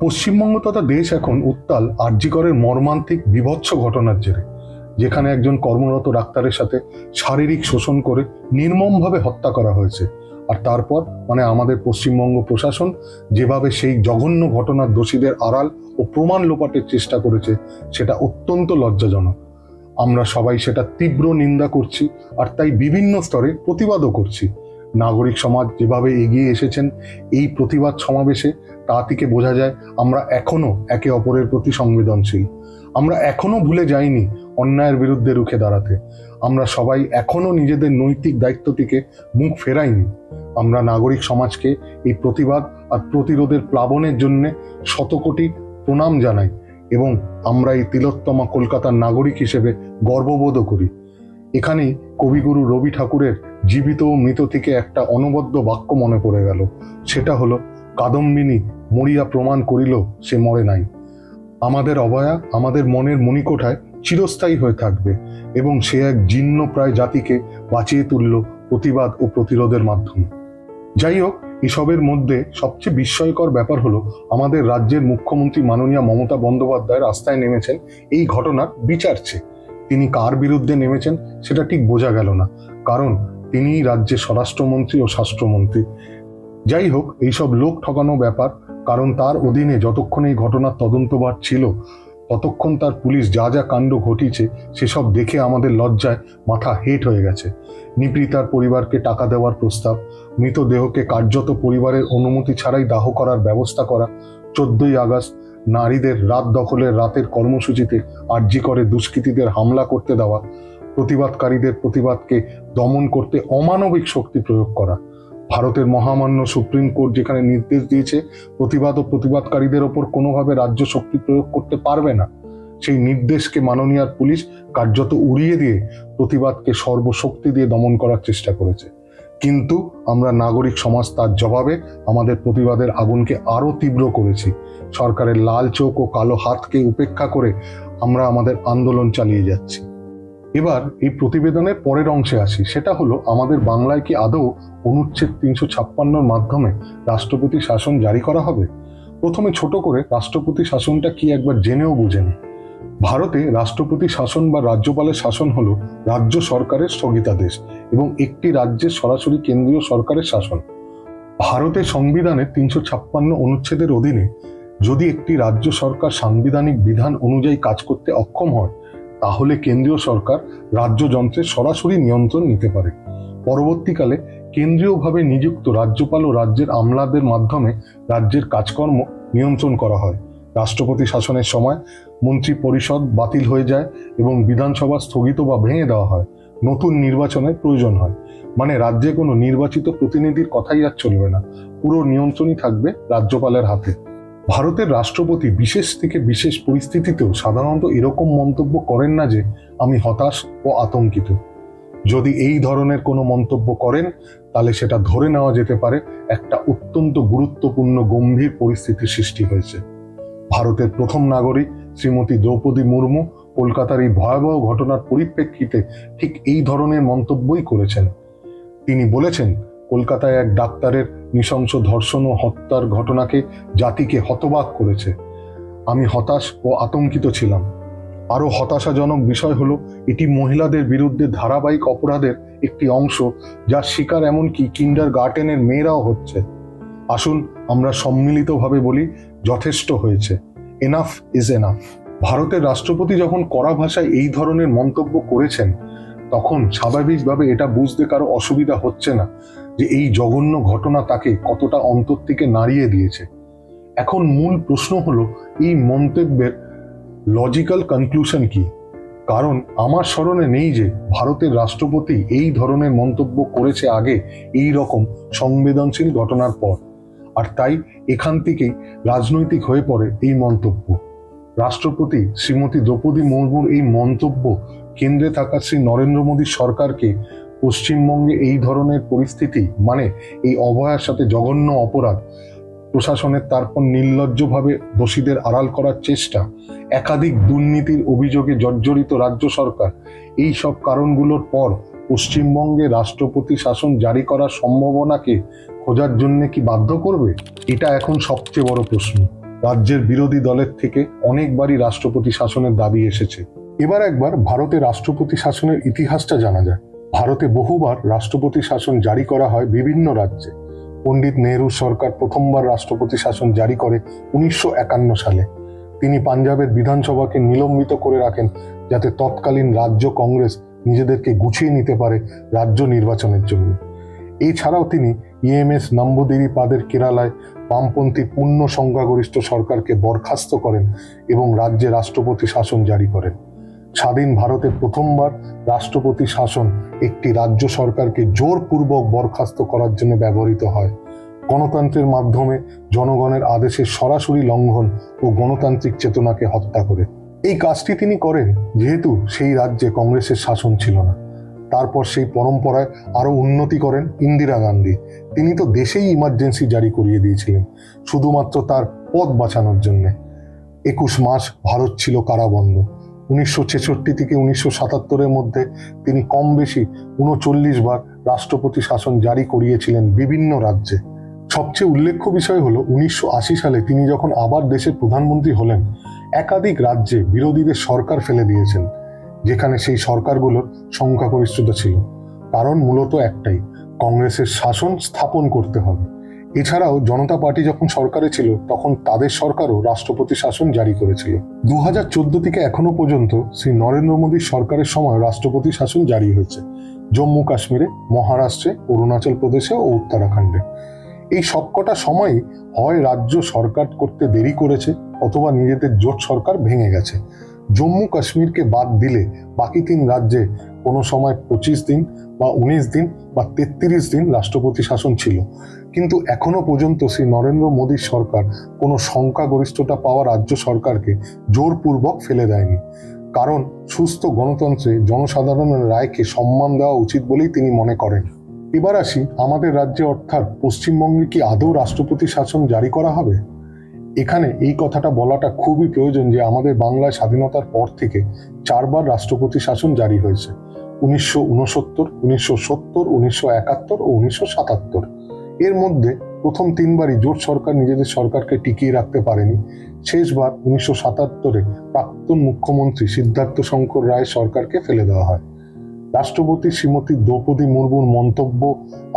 পশ্চিমবঙ্গ তথা দেশ এখন উত্তাল আরজি করের মর্মান্তিক বিভৎস ঘটনার জেরে, যেখানে একজন কর্মরত ডাক্তারের সাথে শারীরিক শোষণ করে নির্মমভাবে হত্যা করা হয়েছে। আর তারপর আমাদের পশ্চিমবঙ্গ প্রশাসন যেভাবে সেই জঘন্য ঘটনার দোষীদের আড়াল ও প্রমাণ লোপাটের চেষ্টা করেছে, সেটা অত্যন্ত লজ্জাজনক। আমরা সবাই সেটা তীব্র নিন্দা করছি, আর তাই বিভিন্ন স্তরে প্রতিবাদও করছি। নাগরিক সমাজ যেভাবে এগিয়ে এসেছেন এই প্রতিবাদ সমাবেশে, তা থেকে বোঝা যায় আমরা এখনো একে অপরের প্রতি সংবেদনশীল। আমরা এখনো ভুলে যাইনি অন্যায়ের বিরুদ্ধে রুখে দাঁড়াতে। আমরা সবাই এখনো নিজেদের নৈতিক দায়িত্ব থেকে মুখ ফেরাইনি। আমরা নাগরিক সমাজকে এই প্রতিবাদ আর প্রতিরোধের প্লাবনের জন্য শতকোটি প্রণাম জানাই, এবং আমরা এই তিলোত্তমা কলকাতার নাগরিক হিসেবে গর্ববোধ করি। এখানেই কবিগুরু রবি ঠাকুরের জীবিত ও মৃত থেকে একটা অনবদ্য বাক্য মনে পড়ে গেল। সেটা হলো, কাদম্বিনী মরিয়া প্রমাণ করিল সে মরে নাই। আমাদের অভয়া আমাদের মনের মণিকোঠায় চিরস্থায়ী হয়ে থাকবে, এবং সে এক জীর্ণ প্রায় জাতিকে বাঁচিয়ে তুলল প্রতিবাদ ও প্রতিরোধের মাধ্যমে। যাই হোক, এসবের মধ্যে সবচেয়ে বিস্ময়কর ব্যাপার হলো, আমাদের রাজ্যের মুখ্যমন্ত্রী মাননীয়া মমতা বন্দ্যোপাধ্যায় রাস্তায় নেমেছেন এই ঘটনার বিচার চেয়ে। তিনি কার বিরুদ্ধে নেমেছেন সেটা ঠিক বোঝা গেল না, কারণ তিনি রাজ্যের স্বরাষ্ট্রমন্ত্রী ও স্বাস্থ্যমন্ত্রী। যাই হোক, এইসব লোক ঠকানো ব্যাপার, কারণ তার অধীনে যতক্ষণ এই ঘটনার তদন্তভার ছিল, ততক্ষণ তার পুলিশ যা যা কাণ্ড ঘটিয়েছে সেসব দেখে আমাদের লজ্জায় মাথা হেঁট হয়ে গেছে। নিপীড়িতার পরিবারকে টাকা দেওয়ার প্রস্তাব, মৃতদেহকে কার্যত পরিবারের অনুমতি ছাড়াই দাহ করার ব্যবস্থা করা, 14ই আগস্ট নারীদের রাত দখলের রাতের কর্মসূচিতে আরজি করে দুষ্কৃতীদের হামলা করতে দেওয়া, প্রতিবাদকারীদের প্রতিবাদকে দমন করতে অমানবিক শক্তি প্রয়োগ করা, ভারতের মহামান্য সুপ্রিম কোর্ট যেখানে নির্দেশ দিয়েছে প্রতিবাদ ও প্রতিবাদকারীদের ওপর কোনোভাবে রাজ্য শক্তি প্রয়োগ করতে পারবে না, সেই নির্দেশকে মাননীয়ার পুলিশ কার্যত উড়িয়ে দিয়ে প্রতিবাদকে সর্বশক্তি দিয়ে দমন করার চেষ্টা করেছে। কিন্তু আমরা নাগরিক সমাজ তার জবাবে আমাদের প্রতিবাদের আগুনকে আরো তীব্র করেছি। সরকারের লাল চোখ ও কালো হাতকে উপেক্ষা করে আমরা আমাদের আন্দোলন চালিয়ে যাচ্ছি। এবার এই প্রতিবেদনের পরের অংশে আসি। সেটা হলো, আমাদের বাংলায় কি আদৌ অনুচ্ছেদ 356-র মাধ্যমে রাষ্ট্রপতি শাসন জারি করা হবে? প্রথমে ছোট করে রাষ্ট্রপতি শাসনটা কি একবার জেনেও বুঝেনি। ভারতে রাষ্ট্রপতি শাসন বা রাজ্যপালের শাসন হলো রাজ্য সরকারের স্থগিতাদেশ এবং একটি রাজ্যের সরাসরি কেন্দ্রীয় সরকারের শাসন। ভারতের সংবিধানের 356 অনুচ্ছেদের অধীনে যদি একটি রাজ্য সরকার সাংবিধানিক বিধান অনুযায়ী কাজ করতে অক্ষম হয়, তাহলে কেন্দ্রীয় সরকার রাজ্যযন্ত্রের সরাসরি নিয়ন্ত্রণ নিতে পারে। পরবর্তীকালে কেন্দ্রীয়ভাবে নিযুক্ত রাজ্যপাল ও রাজ্যের আমলাদের মাধ্যমে রাজ্যের কাজকর্ম নিয়ন্ত্রণ করা হয়। রাষ্ট্রপতি শাসনের সময় মন্ত্রী পরিষদ বাতিল হয়ে যায় এবং বিধানসভা স্থগিত বা ভেঙে দেওয়া হয়। নতুন নির্বাচনের প্রয়োজন হয়। রাজ্যে কোনো নির্বাচিত প্রতিনিধির কথাই আর চলবে না, পুরো নিয়ন্ত্রণই থাকবে রাজ্যপালের হাতে। ভারতের রাষ্ট্রপতি বিশেষ থেকে বিশেষ পরিস্থিতিতেও সাধারণত এরকম মন্তব্য করেন না যে আমি হতাশ ও আতঙ্কিত। যদি এই ধরনের কোনো মন্তব্য করেন, তাহলে সেটা ধরে নেওয়া যেতে পারে একটা অত্যন্ত গুরুত্বপূর্ণ গম্ভীর পরিস্থিতির সৃষ্টি হয়েছে। ভারতের প্রথম নাগরিক শ্রীমতী দ্রৌপদী মুর্মু কলকাতার এই ভয়াবহ ঘটনার পরিপ্রেক্ষিতে ঠিক এই ধরনের মন্তব্যই করেছেন। তিনি বলেছেন, কলকাতায় এক ডাক্তারের নৃশংস ধর্ষণ ও হত্যার ঘটনাকে জাতিকে হতবাক করেছে। আমি হতাশ ও আতঙ্কিত ছিলাম। আরো হতাশাজনক বিষয় হলো, এটি মহিলাদের বিরুদ্ধে ধারাবাহিক অপরাধের একটি অংশ, যার শিকার এমনকি কিন্ডারগার্টেনের মেয়েরাও হচ্ছে। আসুন আমরা সম্মিলিতভাবে বলি, যথেষ্ট হয়েছে, এনাফ ইজ এনাফ। ভারতের রাষ্ট্রপতি যখন কড়া ভাষায় এই ধরনের মন্তব্য করেছেন, তখন স্বাভাবিকভাবে এটা বুঝতে কারো অসুবিধা হচ্ছে না যে এই জঘন্য ঘটনা তাকে কতটা অন্তর থেকে নাড়িয়ে দিয়েছে। এখন মূল প্রশ্ন হলো, এই মন্তব্যের লজিক্যাল কনক্লুশন কি? কারণ আমার স্মরণে নেই যে ভারতের রাষ্ট্রপতি এই ধরনের মন্তব্য করেছে আগে এই রকম সংবেদনশীল ঘটনার পর। আর তাই এখান থেকেই রাজনৈতিক হয়ে পড়ে এই মন্তব্য। রাষ্ট্রপতি শ্রীমতী দ্রৌপদী মুর্মুর এই মন্তব্য কেন্দ্রে থাকা শ্রী নরেন্দ্র মোদীর সরকারকে পশ্চিমবঙ্গে এই ধরনের পরিস্থিতি, এই অভয়ার সাথে জঘন্য অপরাধ, প্রশাসনের তারপর নির্লজ্জভাবে দোষীদের আড়াল করার চেষ্টা, একাধিক দুর্নীতির অভিযোগে জর্জরিত রাজ্য সরকার, এই সব কারণগুলোর পর পশ্চিমবঙ্গে রাষ্ট্রপতি শাসন জারি করার সম্ভাবনাকে খোঁজার জন্য কি বাধ্য করবে? এটা এখন সবচেয়ে বড় প্রশ্ন। রাজ্যের বিরোধী দলের থেকে অনেকবারই রাষ্ট্রপতি শাসনের দাবি এসেছে। এবার একবার ভারতে রাষ্ট্রপতি শাসনের ইতিহাসটা জানা যায়। ভারতে বহুবার রাষ্ট্রপতি শাসন জারি করা হয় বিভিন্ন রাজ্যে। পণ্ডিত নেহরু সরকার প্রথমবার রাষ্ট্রপতি শাসন জারি করে 1951 সালে। তিনি পাঞ্জাবের বিধানসভাকে নিলম্বিত করে রাখেন যাতে তৎকালীন রাজ্য কংগ্রেস নিজেদেরকে গুছিয়ে নিতে পারে রাজ্য নির্বাচনের জন্য। এছাড়াও তিনি EMS নম্বুদিরিপাদের কেরালায় বামপন্থী পূর্ণ সংখ্যাগরিষ্ঠ সরকারকে বরখাস্ত করেন এবং রাজ্যে রাষ্ট্রপতি শাসন জারি করেন। স্বাধীন ভারতে প্রথমবার রাষ্ট্রপতি শাসন একটি রাজ্য সরকারকে জোরপূর্বক বরখাস্ত করার জন্য ব্যবহৃত হয়। গণতন্ত্রের মাধ্যমে জনগণের আদেশের সরাসরি লঙ্ঘন ও গণতান্ত্রিক চেতনাকে হত্যা করে। এই কাজটি তিনি করেন যেহেতু সেই রাজ্যে কংগ্রেসের শাসন ছিল না। তারপর সেই পরম্পরায় আরো উন্নতি করেন ইন্দিরা গান্ধী। তিনি তো দেশেই ইমার্জেন্সি জারি করিয়ে দিয়েছিলেন শুধুমাত্র তার পদ বাঁচানোর জন্য। 21 মাস ভারত ছিল কারাবন্ধ। 1966 থেকে 1977-এর মধ্যে তিনি কম বেশি 39 বার রাষ্ট্রপতি শাসন জারি করিয়েছিলেন বিভিন্ন রাজ্যে। সবচেয়ে উল্লেখ্য বিষয় হলো 1980 সালে তিনি যখন আবার দেশের প্রধানমন্ত্রী হলেন, একাধিক রাজ্যে বিরোধীদের সরকার ফেলে দিয়েছেন, যেখানে সেই সরকারগুলোর সংখ্যাগরিষ্ঠতা ছিল। কারণ মূলত একটাই, কংগ্রেসের শাসন স্থাপন করতে হবে। এছাড়াও জনতা পার্টি যখন সরকারে ছিল তখন তাদের সরকারও রাষ্ট্রপতি শাসন জারি করেছিল। 2014 থেকে এখনো পর্যন্ত শ্রী নরেন্দ্র মোদীর সরকারের সময় রাষ্ট্রপতি শাসন জারি হয়েছে জম্মু কাশ্মীরে, মহারাষ্ট্রে, অরুণাচল প্রদেশে ও উত্তরাখণ্ডে। এই সবকটা সময়ই হয় রাজ্য সরকার করতে দেরি করেছে অথবা নিজেদের জোট সরকার ভেঙে গেছে। জম্মু কাশ্মীরকে বাদ দিলে বাকি 3 রাজ্যে কোনো সময় 25 দিন বা 19 দিন বা 33 দিন রাষ্ট্রপতি শাসন ছিল। কিন্তু এখনো পর্যন্ত শ্রী নরেন্দ্র মোদীর সরকার কোনো সংখ্যাগরিষ্ঠতা পাওয়া রাজ্য সরকারকে জোরপূর্বক ফেলে দেয়নি। কারণ সুস্থ গণতন্ত্রে জনসাধারণের রায়কে সম্মান দেওয়া উচিত বলেই তিনি মনে করেন। এবার আসি, আমাদের রাজ্যে অর্থাৎ পশ্চিমবঙ্গে কি আদৌ রাষ্ট্রপতি শাসন জারি করা হবে? এখানে এই কথাটা বলাটা খুবই প্রয়োজন যে আমাদের বাংলায় স্বাধীনতার পর থেকে 4 বার রাষ্ট্রপতি শাসন জারি হয়েছে। 1969, 1970, 1971 ও 1977। এর মধ্যে প্রথম 3 বারই জোট সরকার নিজেদের সরকারকে টিকিয়ে রাখতে পারেনি। শেষবার 1977-এ প্রাক্তন মুখ্যমন্ত্রী সিদ্ধার্থ শঙ্কর রায়ের সরকারকে ফেলে দেওয়া হয়। রাষ্ট্রপতি শ্রীমতী দ্রৌপদী মুর্মুর মন্তব্য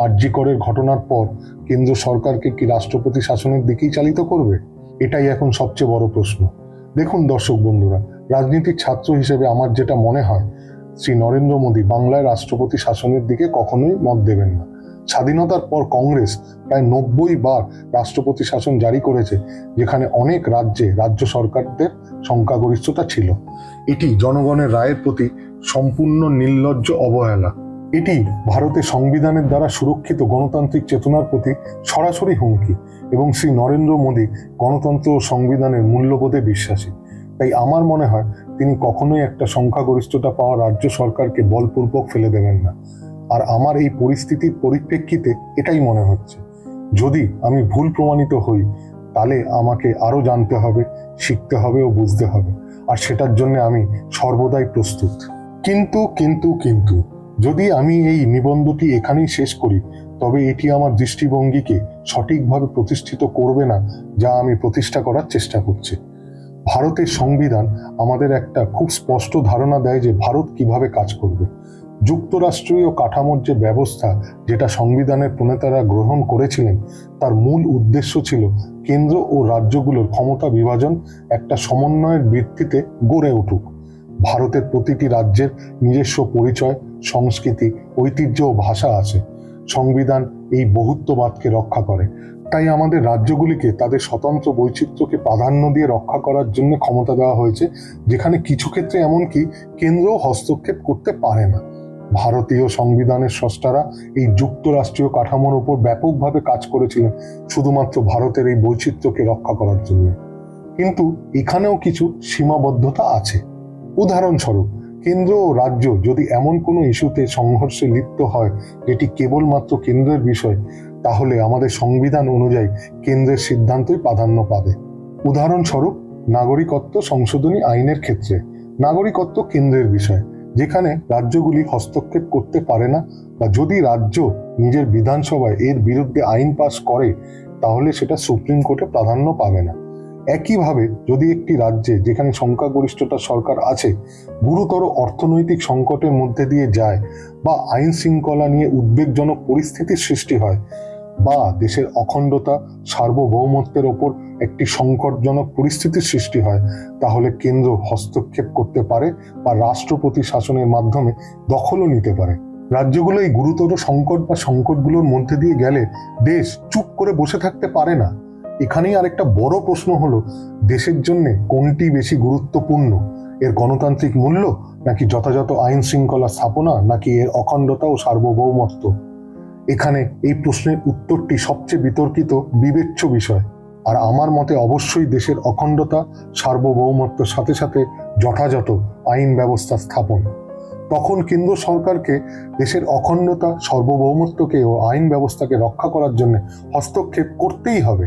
আরজি করের ঘটনার পর কেন্দ্র সরকারকে কি রাষ্ট্রপতি শাসনের দিকেই চালিত করবে? এটাই এখন সবচেয়ে বড় প্রশ্ন। দেখুন দর্শক বন্ধুরা, রাজনীতির ছাত্র হিসেবে আমার যেটা মনে হয়, শ্রী নরেন্দ্র মোদী বাংলায় রাষ্ট্রপতি শাসনের দিকে কখনোই মত দেবেন না। স্বাধীনতার পর কংগ্রেস প্রায় 90 বার রাষ্ট্রপতি শাসন জারি করেছে, যেখানে অনেক রাজ্যে রাজ্য সরকারদের সংখ্যাগরিষ্ঠতা ছিল। এটি জনগণের রায়ের প্রতি সম্পূর্ণ নির্লজ্জ অবহেলা। এটি ভারতের সংবিধানের দ্বারা সুরক্ষিত গণতান্ত্রিক চেতনার প্রতি সরাসরি হুমকি এবং শ্রী নরেন্দ্র মোদী গণতন্ত্র ও সংবিধানের মূল্যবোধে বিশ্বাসী। তাই আমার মনে হয় তিনি কখনোই একটা সংখ্যাগরিষ্ঠতা পাওয়া রাজ্য সরকারকে বলপূর্বক ফেলে দেবেন না। আর আমার এই পরিস্থিতির পরিপ্রেক্ষিতে এটাই মনে হচ্ছে। যদি আমি ভুল প্রমাণিত হই তাহলে আমাকে আরো জানতে হবে, শিখতে হবে ও বুঝতে হবে, আর সেটার জন্য আমি সর্বদাই প্রস্তুত। কিন্তু যদি আমি এই নিবন্ধটি এখানেই শেষ করি তবে এটি আমার দৃষ্টিভঙ্গিকে সঠিকভাবে প্রতিষ্ঠিত করবে না, যা আমি প্রতিষ্ঠা করার চেষ্টা করছি। ভারতের সংবিধান আমাদের একটা খুব স্পষ্ট ধারণা দেয় যে ভারত কিভাবে কাজ করবে। যুক্তরাষ্ট্রীয় কাঠামোর যে ব্যবস্থা, যেটা সংবিধানের প্রণেতারা গ্রহণ করেছিলেন, তার মূল উদ্দেশ্য ছিল কেন্দ্র ও রাজ্যগুলোর ক্ষমতা বিভাজন একটা সমন্বয়ের ভিত্তিতে গড়ে উঠুক। ভারতের প্রতিটি রাজ্যের নিজস্ব পরিচয়, সংস্কৃতি, ঐতিহ্য ও ভাষা আছে। সংবিধান এই বহুত্ববাদকে রক্ষা করে। তাই আমাদের রাজ্যগুলিকে তাদের স্বতন্ত্র বৈচিত্র্যকে প্রাধান্য দিয়ে রক্ষা করার জন্য ক্ষমতা দেওয়া হয়েছে, যেখানে কিছু ক্ষেত্রে এমনকি কেন্দ্রও হস্তক্ষেপ করতে পারে না। ভারতীয় সংবিধানের স্রষ্টারা এই যুক্তরাষ্ট্রীয় কাঠামোর উপর ব্যাপকভাবে কাজ করেছিলেন শুধুমাত্র ভারতের এই বৈচিত্র্যকে রক্ষা করার জন্য। কিন্তু এখানেও কিছু সীমাবদ্ধতা আছে। উদাহরণস্বরূপ, কেন্দ্র ও রাজ্য যদি এমন কোনো ইস্যুতে সংঘর্ষে লিপ্ত হয় যেটি কেবলমাত্র কেন্দ্রের বিষয়, তাহলে আমাদের সংবিধান অনুযায়ী কেন্দ্রের সিদ্ধান্তই প্রাধান্য পাবে। উদাহরণস্বরূপ, নাগরিকত্ব সংশোধনী আইনের ক্ষেত্রে নাগরিকত্ব কেন্দ্রের বিষয়, যেখানে রাজ্যগুলি হস্তক্ষেপ করতে পারে না, বা যদি রাজ্য নিজের বিধানসভায় এর বিরুদ্ধে আইন পাস করে তাহলে সেটা সুপ্রিম কোর্টে প্রাধান্য পাবে না। একইভাবে যদি একটি রাজ্যে যেখানে সংখ্যাগরিষ্ঠতার সরকার আছে গুরুতর অর্থনৈতিক সংকটের মধ্যে দিয়ে যায় বা আইন শৃঙ্খলা নিয়ে উদ্বেগজনক পরিস্থিতির সৃষ্টি হয় বা দেশের অখণ্ডতা সার্বভৌমত্বের ওপর একটি সংকটজনক পরিস্থিতির সৃষ্টি হয়, তাহলে কেন্দ্র হস্তক্ষেপ করতে পারে বা রাষ্ট্রপতি শাসনের মাধ্যমে দখলও নিতে পারে। রাজ্যগুলো এই গুরুতর সংকট বা সংকটগুলোর মধ্যে দিয়ে গেলে দেশ চুপ করে বসে থাকতে পারে না। এখানেই আরেকটা বড় প্রশ্ন হলো, দেশের জন্য কোনটি বেশি গুরুত্বপূর্ণ, এর গণতান্ত্রিক মূল্য নাকি যথাযথ আইন শৃঙ্খলা স্থাপনা নাকি এর অখণ্ডতা ও সার্বভৌমত্ব? এখানে এই প্রশ্নের উত্তরটি সবচেয়ে বিতর্কিত বিবেচ্য বিষয়। আর আমার মতে অবশ্যই দেশের অখণ্ডতা সার্বভৌমত্বের সাথে সাথে যথাযথ আইন ব্যবস্থা স্থাপন। তখন কেন্দ্র সরকারকে দেশের অখণ্ডতা সার্বভৌমত্বকে ও আইন ব্যবস্থাকে রক্ষা করার জন্য হস্তক্ষেপ করতেই হবে।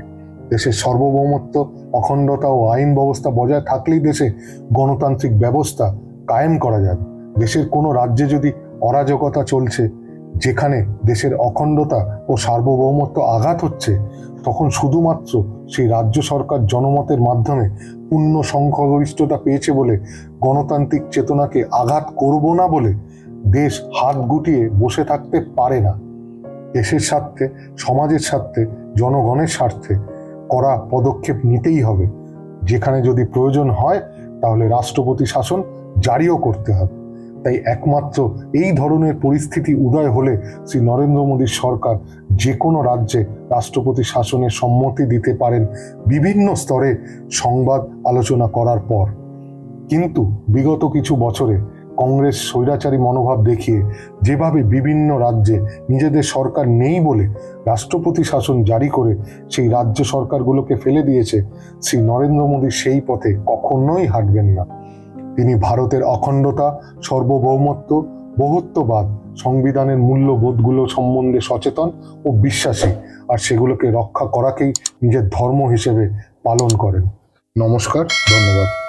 দেশের সার্বভৌমত্ব অখণ্ডতা ও আইন ব্যবস্থা বজায় থাকলেই দেশে গণতান্ত্রিক ব্যবস্থা কায়েম করা যাবে। দেশের কোনো রাজ্যে যদি অরাজকতা চলছে, যেখানে দেশের অখণ্ডতা ও সার্বভৌমত্ব আঘাত হচ্ছে, তখন শুধুমাত্র সেই রাজ্য সরকার জনমতের মাধ্যমে পূর্ণ সংখ্যাগরিষ্ঠতা পেয়েছে বলে গণতান্ত্রিক চেতনাকে আঘাত করব না বলে দেশ হাত গুটিয়ে বসে থাকতে পারে না। দেশের স্বার্থে, সমাজের স্বার্থে, জনগণের স্বার্থে কড়া পদক্ষেপ নিতেই হবে। যেখানে যদি প্রয়োজন হয় তাহলে রাষ্ট্রপতি শাসন জারিও করতে হবে। তাই একমাত্র এই ধরনের পরিস্থিতি উদয় হলে শ্রী নরেন্দ্র মোদীর সরকার যে কোনো রাজ্যে রাষ্ট্রপতি শাসনের সম্মতি দিতে পারেন বিভিন্ন স্তরে সংবাদ আলোচনা করার পর। কিন্তু বিগত কিছু বছরে কংগ্রেস স্বৈরাচারী মনোভাব দেখিয়ে যেভাবে বিভিন্ন রাজ্যে নিজেদের সরকার নেই বলে রাষ্ট্রপতি শাসন জারি করে সেই রাজ্য সরকারগুলোকে ফেলে দিয়েছে, শ্রী নরেন্দ্র মোদী সেই পথে কখনোই হাঁটবেন না। তিনি ভারতের অখণ্ডতা, সার্বভৌমত্ব, বহুত্ববাদ, সংবিধানের মূল্যবোধগুলো সম্বন্ধে সচেতন ও বিশ্বাসী, আর সেগুলোকে রক্ষা করাকেই নিজের ধর্ম হিসেবে পালন করেন। নমস্কার, ধন্যবাদ।